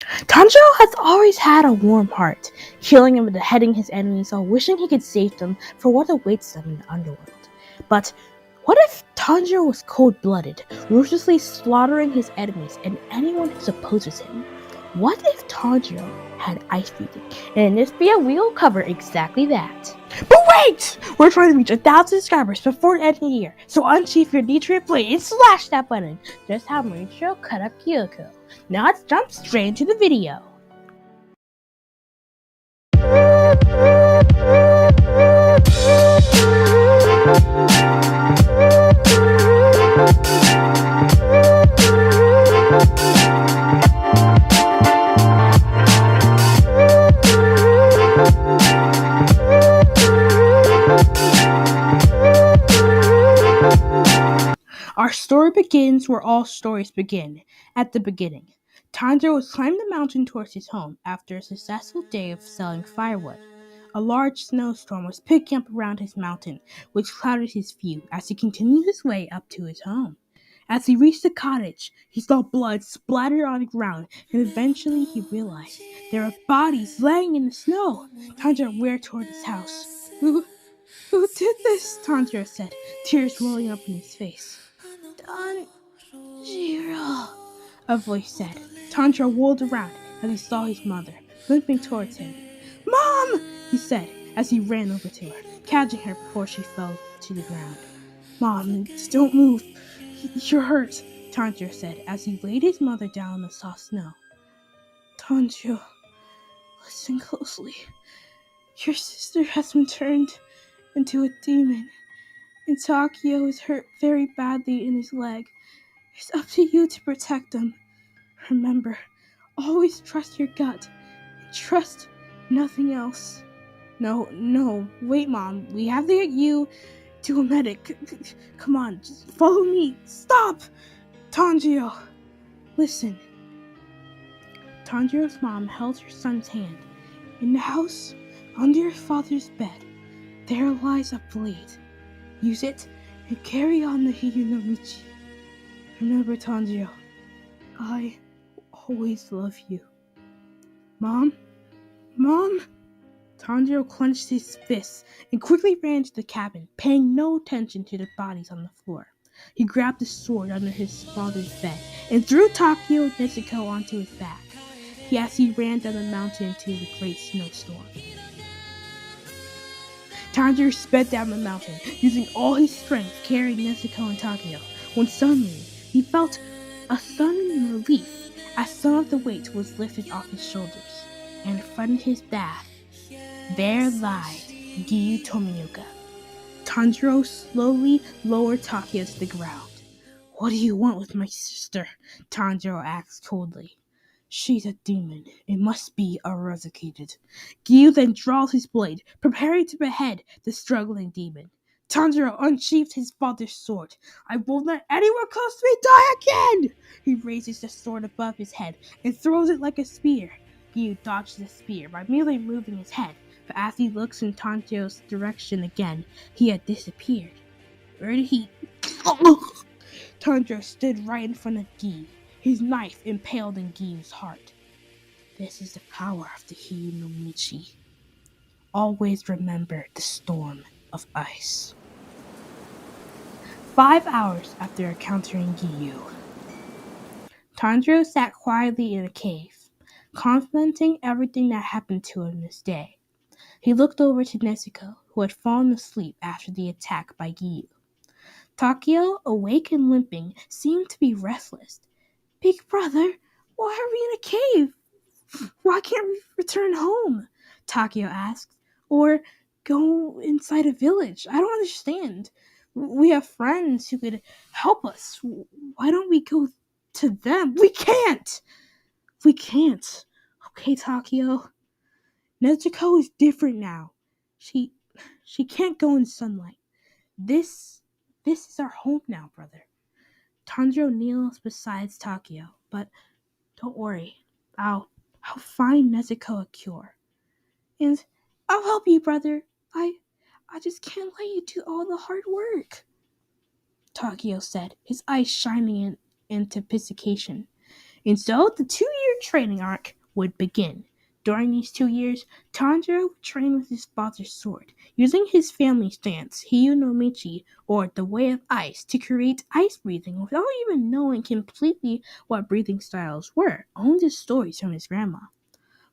Tanjiro has always had a warm heart, killing and beheading his enemies while wishing he could save them for what awaits them in the underworld. But what if Tanjiro was cold-blooded, ruthlessly slaughtering his enemies and anyone who opposes him? What if Tanjiro had ice breathing? And in this video, we will cover exactly that. But wait! We're trying to reach 1,000 subscribers before the end of the year, so unsheath your Detroit blade and slash that button, just how Mauricio cut up Kyoko. Now let's jump straight into the video. Our story begins where all stories begin, at the beginning. Tanjiro was climbing the mountain towards his home after a successful day of selling firewood. A large snowstorm was picking up around his mountain, which clouded his view as he continued his way up to his home. As he reached the cottage, he saw blood splatter on the ground, and eventually he realized there were bodies laying in the snow. Tanjiro ran toward his house. Who did this? Tanjiro said, tears welling up in his face. Tanjiro, a voice said. Tanjiro whirled around as he saw his mother, limping towards him. Mom! He said as he ran over to her, catching her before she fell to the ground. Mom, don't move. You're hurt, Tanjiro said as he laid his mother down in the soft snow. Tanjiro, listen closely. Your sister has been turned into a demon, and Takio is hurt very badly in his leg. It's up to you to protect him. Remember, always trust your gut. Trust nothing else. No, wait, Mom. We have to get you to a medic. Come on, just follow me. Stop! Tanjiro, listen. Tanjiro's mom held her son's hand. In the house, under your father's bed, there lies a blade. Use it and carry on the Hiyu no Michi. Remember, Tanjiro, I always love you. Mom? Tanjiro clenched his fists and quickly ran to the cabin, paying no attention to the bodies on the floor. He grabbed the sword under his father's bed and threw Takio and Nezuko onto his back. As he ran down the mountain into the great snowstorm. Tanjiro sped down the mountain, using all his strength, carrying Nezuko and Takio, when suddenly he felt a sudden relief as some of the weight was lifted off his shoulders, and in front of his back, there lied Giyu Tomioka. Tanjiro slowly lowered Takio to the ground. What do you want with my sister? Tanjiro asked coldly. She's a demon. It must be eradicated. Giyu then draws his blade, preparing to behead the struggling demon. Tanjiro unsheathed his father's sword. I won't let anyone close to me die again! He raises the sword above his head and throws it like a spear. Giyu dodges the spear by merely moving his head, but as he looks in Tanjiro's direction again, he had disappeared. Where did he... Tanjiro stood right in front of Giyu, his knife impaled in Giyu's heart. This is the power of the Hiyu no Michi. Always remember the storm of ice. 5 hours after encountering Giyu, Tanjiro sat quietly in a cave, contemplating everything that happened to him this day. He looked over to Nezuko, who had fallen asleep after the attack by Giyu. Takio, awake and limping, seemed to be restless. Big brother, why are we in a cave? Why can't we return home? Takio asked. Or go inside a village? I don't understand. We have friends who could help us. Why don't we go to them? We can't! Okay, Takio. Nezuko is different now. She can't go in sunlight. This is our home now, brother. Tanjiro kneels beside Takio, but don't worry. I'll find Nezuko a cure. And I'll help you, brother. I just can't let you do all the hard work, Takio said, his eyes shining in anticipation. And so the 2-year training arc would begin. During these 2 years, Tanjiro would train with his father's sword, using his family stance, Hiyu no Michi, or the Way of Ice, to create ice breathing without even knowing completely what breathing styles were, only the stories from his grandma.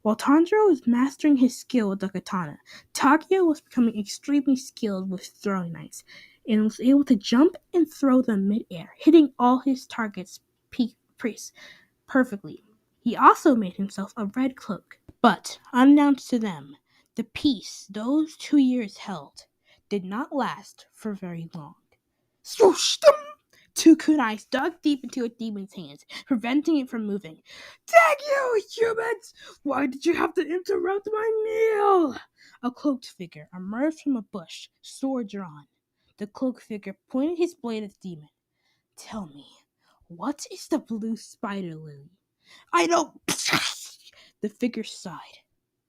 While Tanjiro was mastering his skill with the katana, Takeo was becoming extremely skilled with throwing knives, and was able to jump and throw them mid-air, hitting all his targets perfectly. He also made himself a red cloak. But, unbeknownst to them, the peace those 2 years held did not last for very long. Swoosh! Two kunais dug deep into a demon's hands, preventing it from moving. Thank you, humans! Why did you have to interrupt my meal? A cloaked figure emerged from a bush, sword drawn. The cloaked figure pointed his blade at the demon. Tell me, what is the blue spider lily? I don't. The figure sighed.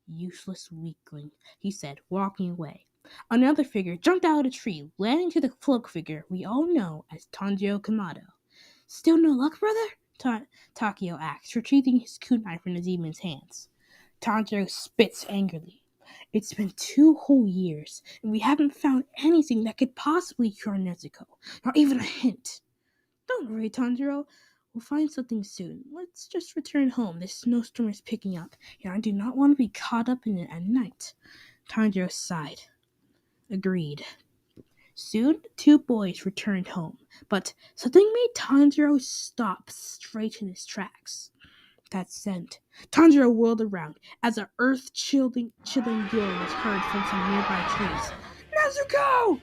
Useless weakling, he said, walking away. Another figure jumped out of a tree, landing to the cloak figure we all know as Tanjiro Kamado. Still no luck, brother? Takeo asked, retrieving his kunai from the demon's hands. Tanjiro spits angrily. It's been 2 whole years, and we haven't found anything that could possibly cure Nezuko. Not even a hint. Don't worry, Tanjiro. We'll find something soon. Let's just return home. This snowstorm is picking up, and I do not want to be caught up in it at night. Tanjiro sighed. Agreed. Soon, the two boys returned home, but something made Tanjiro stop straight in his tracks. That scent. Tanjiro whirled around as an earth-chilling yell was heard from some nearby trees. Nezuko!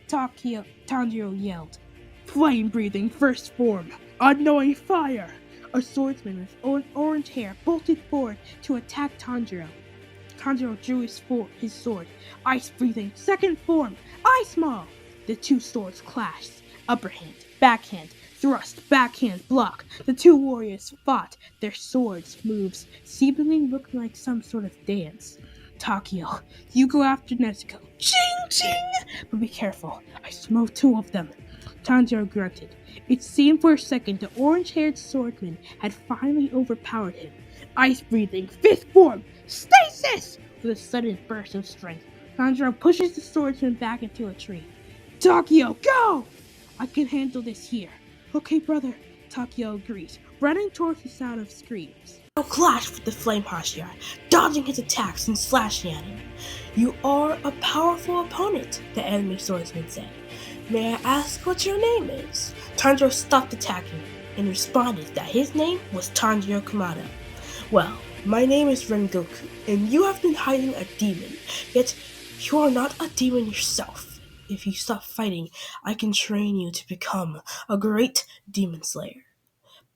Tanjiro yelled. Flame-breathing first form. Unknowing fire. A swordsman with orange hair bolted forward to attack Tanjiro. Tanjiro drew his sword. Ice-breathing second form. Ice Maul! The two swords clashed. Upper hand, backhand, thrust, backhand, block. The two warriors fought, their swords moves seemingly looking like some sort of dance. Takeo, you go after Nezuko. Ching ching! But be careful, I smote 2 of them. Tanjiro grunted. It seemed for a second the orange-haired swordsman had finally overpowered him. Ice-breathing, fifth form, stasis! With a sudden burst of strength, Tanjiro pushes the swordsman back into a tree. Takeo, go! I can handle this here. Okay, brother, Takeo agrees, running towards the sound of screams. Tanjiro clashed with the flame Hashira, dodging his attacks and slashing at him. You are a powerful opponent, the enemy swordsman said. May I ask what your name is? Tanjiro stopped attacking and responded that his name was Tanjiro Kamado. Well, my name is Rengoku, and you have been hiding a demon, yet you are not a demon yourself. If you stop fighting, I can train you to become a great demon slayer.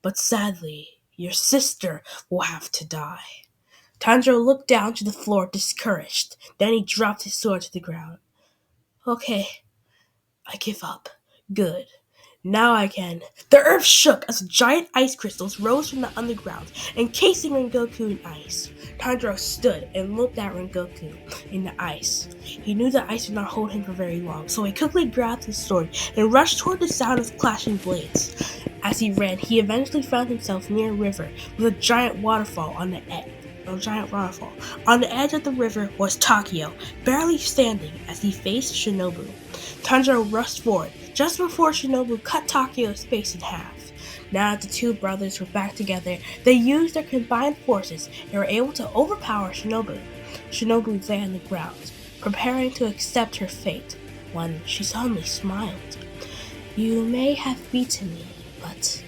But sadly, your sister will have to die. Tanjiro looked down to the floor discouraged. Then he dropped his sword to the ground. Okay, I give up. Good. Now I can. The earth shook as giant ice crystals rose from the underground, encasing Rengoku in ice. Tanjiro stood and looked at Rengoku in the ice. He knew the ice would not hold him for very long, so he quickly grabbed his sword and rushed toward the sound of clashing blades. As he ran, he eventually found himself near a river with a giant waterfall on the edge. On the edge of the river was Takeo, barely standing as he faced Shinobu. Tanjiro rushed forward, just before Shinobu cut Takeo's face in half. Now that the two brothers were back together, they used their combined forces and were able to overpower Shinobu. Shinobu lay on the ground, preparing to accept her fate, when she suddenly smiled. You may have beaten me, but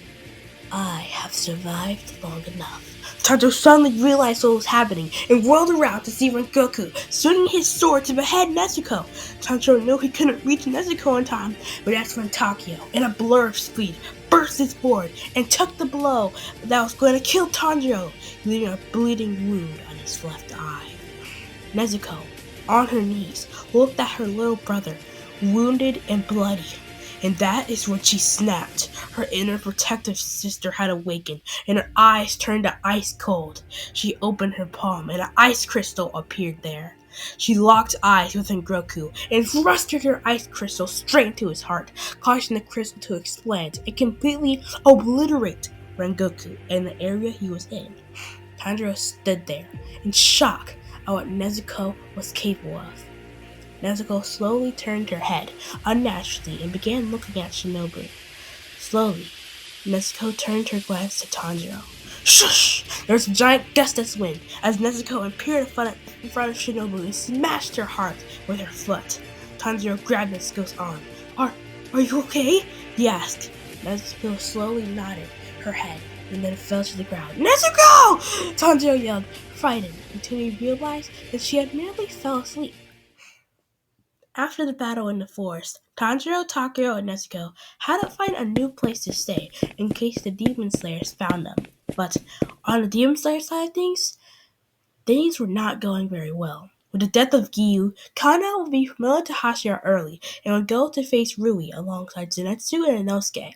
I have survived long enough. Tanjiro suddenly realized what was happening and whirled around to see Rengoku swinging his sword to behead Nezuko. Tanjiro knew he couldn't reach Nezuko in time, but that's when Takeo, in a blur of speed, burst his board and took the blow that was going to kill Tanjiro, leaving a bleeding wound on his left eye. Nezuko, on her knees, looked at her little brother, wounded and bloody. And that is when she snapped. Her inner protective sister had awakened, and her eyes turned to ice cold. She opened her palm, and an ice crystal appeared there. She locked eyes with Rengoku and thrusted her ice crystal straight into his heart, causing the crystal to expand and completely obliterate Rengoku in the area he was in. Tanjiro stood there in shock at what Nezuko was capable of. Nezuko slowly turned her head unnaturally and began looking at Shinobu. Slowly, Nezuko turned her glance to Tanjiro. Shush! There's a giant gust of wind as Nezuko appeared in front of Shinobu and smashed her heart with her foot. Tanjiro grabbed Nezuko's arm. Are you okay? He asked. Nezuko slowly nodded her head and then fell to the ground. Nezuko! Tanjiro yelled, frightened, until he realized that she had merely fell asleep. After the battle in the forest, Tanjiro, Takeo, and Nezuko had to find a new place to stay in case the Demon Slayers found them. But on the Demon Slayer side of things were not going very well. With the death of Giyu, Kana would be promoted to Hashira early and would go to face Rui alongside Zenitsu and Inosuke.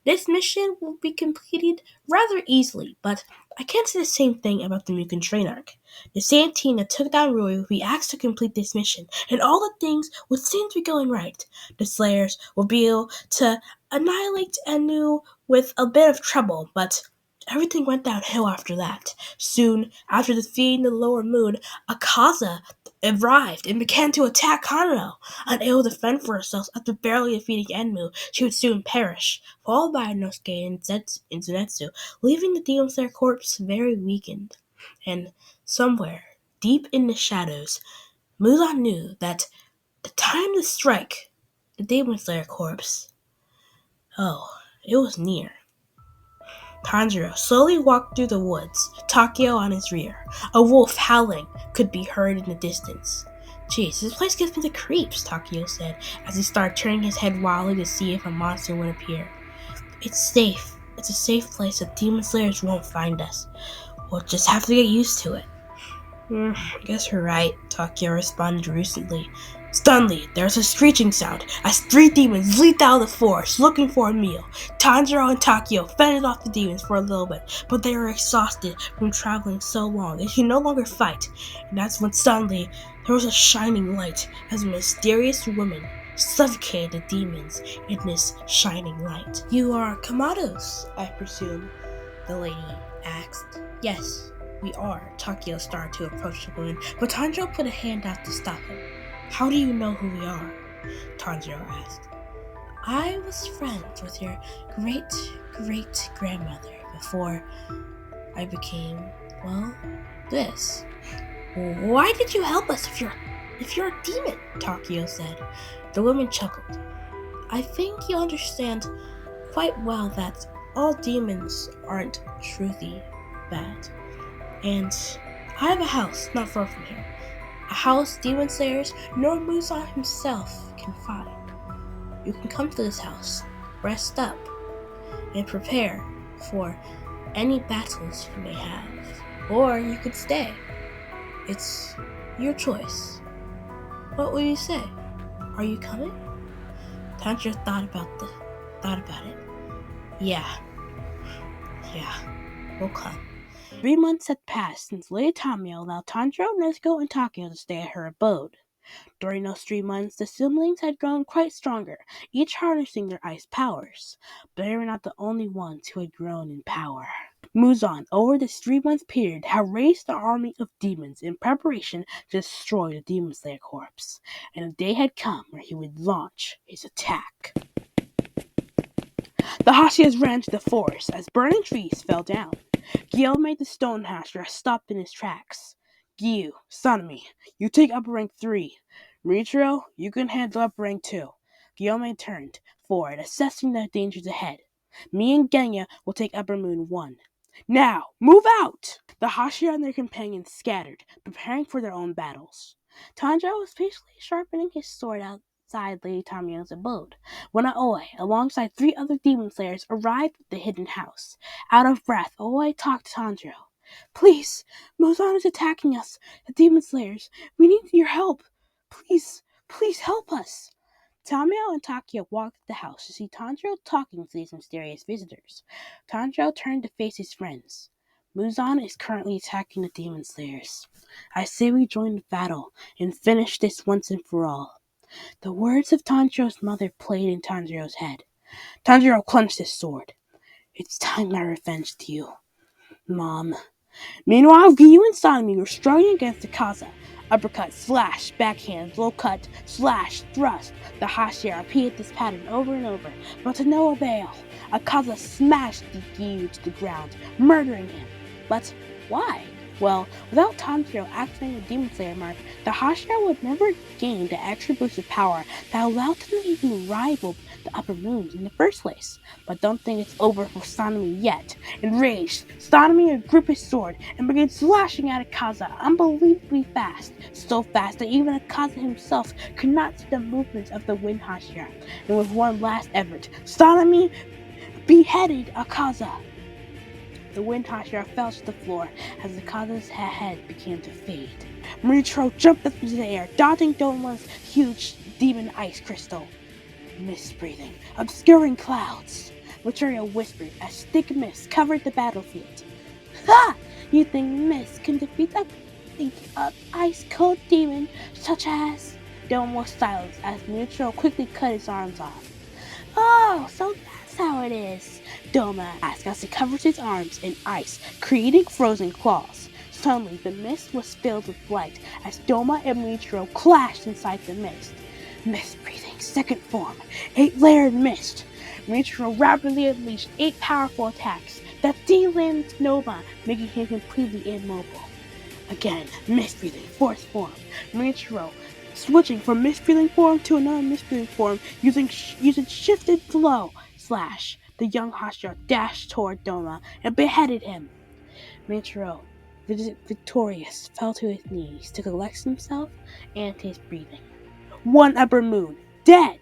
This mission will be completed rather easily, but I can't say the same thing about the Mugen Train arc. The same team that took down Rui will be asked to complete this mission, and all the things would seem to be going right. The Slayers will be able to annihilate Enu with a bit of trouble, but everything went downhill after that. Soon after defeating the Lower Moon, Akaza arrived and began to attack Kanano. Unable to fend for herself after barely defeating Enmu, she would soon perish, followed by Inosuke and Zenitsu, leaving the Demon Slayer corpse very weakened. And somewhere, deep in the shadows, Muzan knew that the time to strike the Demon Slayer corpse, it was near. Tanjiro slowly walked through the woods, Takeo on his rear. A wolf howling could be heard in the distance. Jeez, this place gives me the creeps, Takeo said, as he started turning his head wildly to see if a monster would appear. It's safe. It's a safe place that Demon Slayers won't find us. We'll just have to get used to it. I guess you're right, Takeo responded recently. Suddenly, there was a screeching sound as 3 demons leaped out of the forest looking for a meal. Tanjiro and Takeo fended off the demons for a little bit, but they were exhausted from traveling so long and could no longer fight. And that's when suddenly there was a shining light as a mysterious woman suffocated the demons in this shining light. You are Kamados, I presume, the lady asked. Yes, we are. Takeo started to approach the woman, but Tanjiro put a hand out to stop him. How do you know who we are? Tanjiro asked. I was friends with your great-great-grandmother before I became, this. Why did you help us if you're a demon? Takeo said. The woman chuckled. I think you understand quite well that all demons aren't truly bad. And I have a house not far from here. A house Demon Slayers nor Muzan himself can find. You can come to this house, rest up, and prepare for any battles you may have. Or you could stay. It's your choice. What will you say? Are you coming? Tanjiro thought about it. Yeah, we'll come. 3 months had passed since Lady Tamiya allowed Tanjiro, Nezuko, and Takeo to stay at her abode. During those 3 months, the siblings had grown quite stronger, each harnessing their ice powers. But they were not the only ones who had grown in power. Muzan, over this 3-month period, had raised an army of demons in preparation to destroy the Demon Slayer corpse, and a day had come where he would launch his attack. The Hashiras ran to the forest as burning trees fell down. Gyo made the stone Hashira stop in his tracks. Gyu, son of me, you take upper rank 3. Michiro, you can handle upper rank 2. Gyome turned forward, assessing the dangers ahead. Me and Genya will take upper moon 1. Now, move out! The Hashira and their companions scattered, preparing for their own battles. Tanjiro was patiently sharpening his sword outside Lady Tamiya's abode when Aoi, alongside 3 other demon slayers, arrived at the hidden house. Out of breath, Aoi talked to Tanjiro. Please, Muzan is attacking us, the demon slayers. We need your help. Please help us. Tamio and Takeo walked to the house to see Tanjiro talking to these mysterious visitors. Tanjiro turned to face his friends. Muzan is currently attacking the demon slayers. I say we join the battle and finish this once and for all. The words of Tanjiro's mother played in Tanjiro's head. Tanjiro clenched his sword. It's time my revenge to you, Mom. Meanwhile, Ryu and Sanemi were struggling against Akaza. Uppercut, slash, backhand, low cut, slash, thrust. The Hashira repeated this pattern over and over, but to no avail. Akaza smashed the Ryu to the ground, murdering him. But why? Well, without Tanjiro activating the Demon Slayer mark, the Hashira would never gain the extra boost of power that allowed them to even rival the Upper Moons in the first place. But don't think it's over for Sanemi yet. Enraged, Sanemi would grip his sword and began slashing at Akaza unbelievably fast, so fast that even Akaza himself could not see the movements of the Wind Hashira. And with one last effort, Sanemi beheaded Akaza. The Wind Hashira fell to the floor as Akaza's head began to fade. Michiro jumped up into the air, dodging Doma's huge demon ice crystal. Mist breathing, obscuring clouds. Michiro whispered as thick mist covered the battlefield. Ha! You think mist can defeat a ice-cold demon such as... Dome was silenced as Michiro quickly cut his arms off. Oh, so that's how it is, Doma asked as he covered his arms in ice, creating frozen claws. Suddenly, the mist was filled with light as Doma and Michiro clashed inside the mist. Mist breathing, second form, 8-layered mist. Michiro rapidly unleashed 8 powerful attacks that de-limbed Doma, making him completely immobile. Again, mist breathing, fourth form. Michiro switching from mist-breathing form to another mist-breathing form using shifted flow slash. The young Hashira dashed toward Doma and beheaded him. Michiro, victorious, fell to his knees to collect himself and his breathing. One Upper Moon, dead!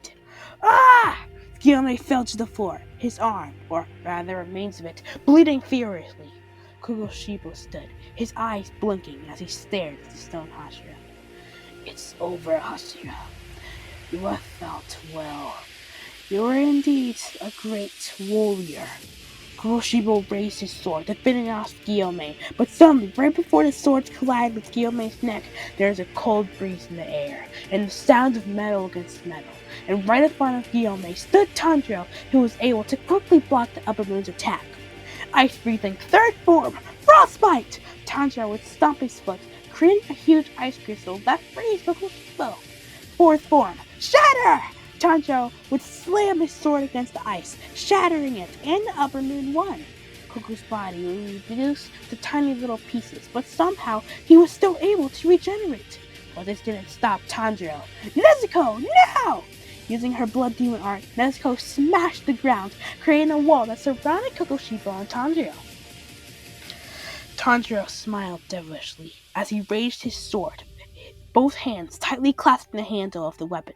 Ah! Guillaume fell to the floor, his arm, or rather remains of it, bleeding furiously. Kogoshibo stood, his eyes blinking as he stared at the stone Hashira. It's over, Hashira. You have fought well. You are indeed a great warrior. Kuroshibo raised his sword to finish off Guillaume, but suddenly, right before the swords collided with Guillaume's neck, there is a cold breeze in the air, and the sound of metal against metal. And right in front of Guillaume stood Tanjiro, who was able to quickly block the Upper Moon's attack. Ice breathing, third form, frostbite! Tanjiro would stomp his foot, creating a huge ice crystal that freezed Kuroshibo. Fourth form, shatter! Tanjiro would slam his sword against the ice, shattering it, and the Upper Moon won. Koku's body would reduce to tiny little pieces, but somehow he was still able to regenerate. But this didn't stop Tanjiro. Nezuko, now! Using her blood demon art, Nezuko smashed the ground, creating a wall that surrounded Kokoshibo and Tanjiro. Tanjiro smiled devilishly as he raised his sword, both hands tightly clasping the handle of the weapon.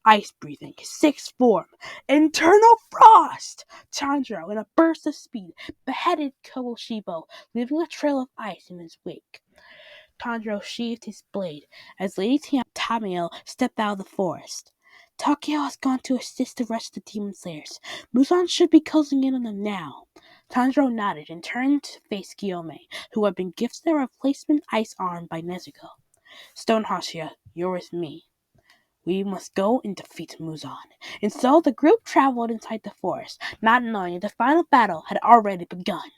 Ice breathing, sixth form, internal frost! Tanjiro, in a burst of speed, beheaded Kogoshibo, leaving a trail of ice in his wake. Tanjiro sheathed his blade as Lady Tamayo stepped out of the forest. Takeo has gone to assist the rest of the Demon Slayers. Muzan should be closing in on them now. Tanjiro nodded and turned to face Guillaume, who had been gifted a replacement ice arm by Nezuko. Stone Hashira, you're with me. We must go and defeat Muzan. And so the group traveled inside the forest, not knowing that the final battle had already begun.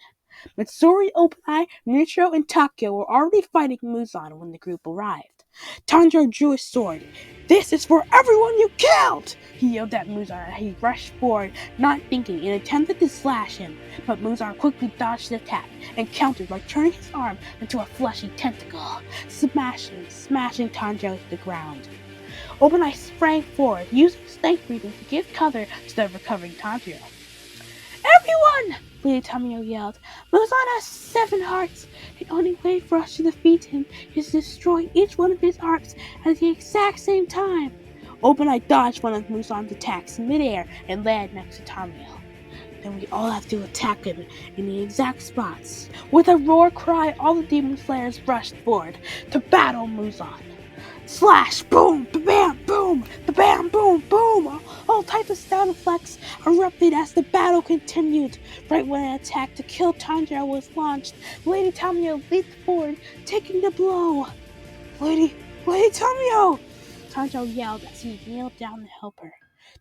Mitsuri, Open-Eye, Michiro, and Takeo were already fighting Muzan when the group arrived. Tanjiro drew his sword. This is for everyone you killed! He yelled at Muzan as he rushed forward, not thinking, and attempted to slash him. But Muzan quickly dodged the attack and countered by turning his arm into a fleshy tentacle, smashing Tanjiro to the ground. Open-Eye sprang forward, using snake breathing to give cover to the recovering Tanjiro. Everyone! Lady Tamayo yelled. Muzan has 7 hearts. The only way for us to defeat him is to destroy each one of his arcs at the exact same time. Open-Eye dodged one of Muzan's attacks midair and landed next to Tamayo. Then we all have to attack him in the exact spots. With a roar cry, all the Demon Slayers rushed forward to battle Muzan. Slash, boom, ba-bam, boom, ba-bam, boom, boom. All types of sound effects erupted as the battle continued. Right when an attack to kill Tanjiro was launched, Lady Tamayo leaped forward, taking the blow. Lady Tamayo! Tanjiro yelled as he kneeled down to help her.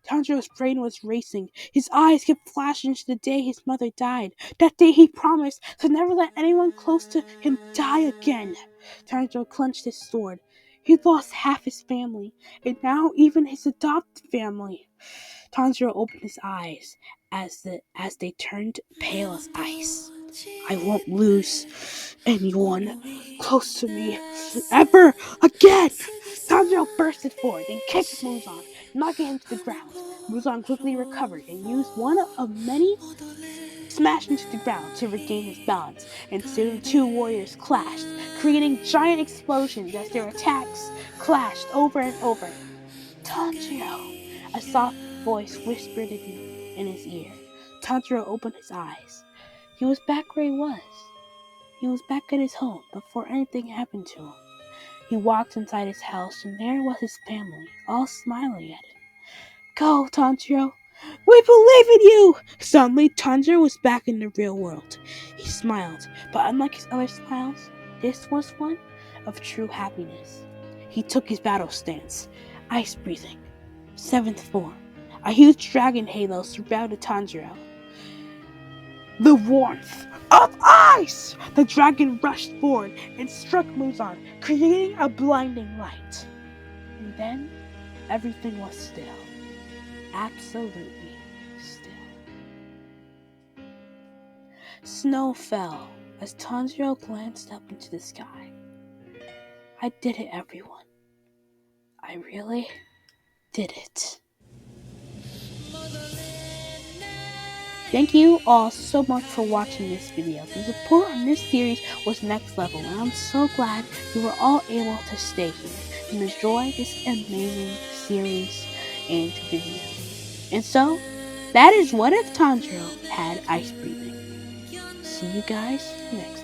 Tanjiro's brain was racing. His eyes kept flashing to the day his mother died. That day he promised to never let anyone close to him die again. Tanjiro clenched his sword. He'd lost half his family, and now even his adopted family. Tanjiro opened his eyes as they turned pale as ice. I won't lose anyone close to me ever again! Tanjiro bursted forward and kicked Muzan, knocking him to the ground. Muzan quickly recovered and used one of many smashed into the ground to regain his balance, and soon the two warriors clashed, creating giant explosions as their attacks clashed over and over. Tanjiro! A soft voice whispered in his ear. Tanjiro opened his eyes. He was back where he was. He was back at his home before anything happened to him. He walked inside his house, and there was his family, all smiling at him. Go, Tanjiro! We believe in you! Suddenly, Tanjiro was back in the real world. He smiled, but unlike his other smiles, this was one of true happiness. He took his battle stance, ice breathing. Seventh form. A huge dragon halo surrounded Tanjiro. The warmth of ice! The dragon rushed forward and struck Muzan, creating a blinding light. And then, everything was still. Absolutely still. Snow fell as Tanjiro glanced up into the sky. I did it, everyone. I really did it. Thank you all so much for watching this video. The support on this series was next level, and I'm so glad you were all able to stay here and enjoy this amazing series and video. And so, that is what if Tanjiro had ice breathing. See you guys next time.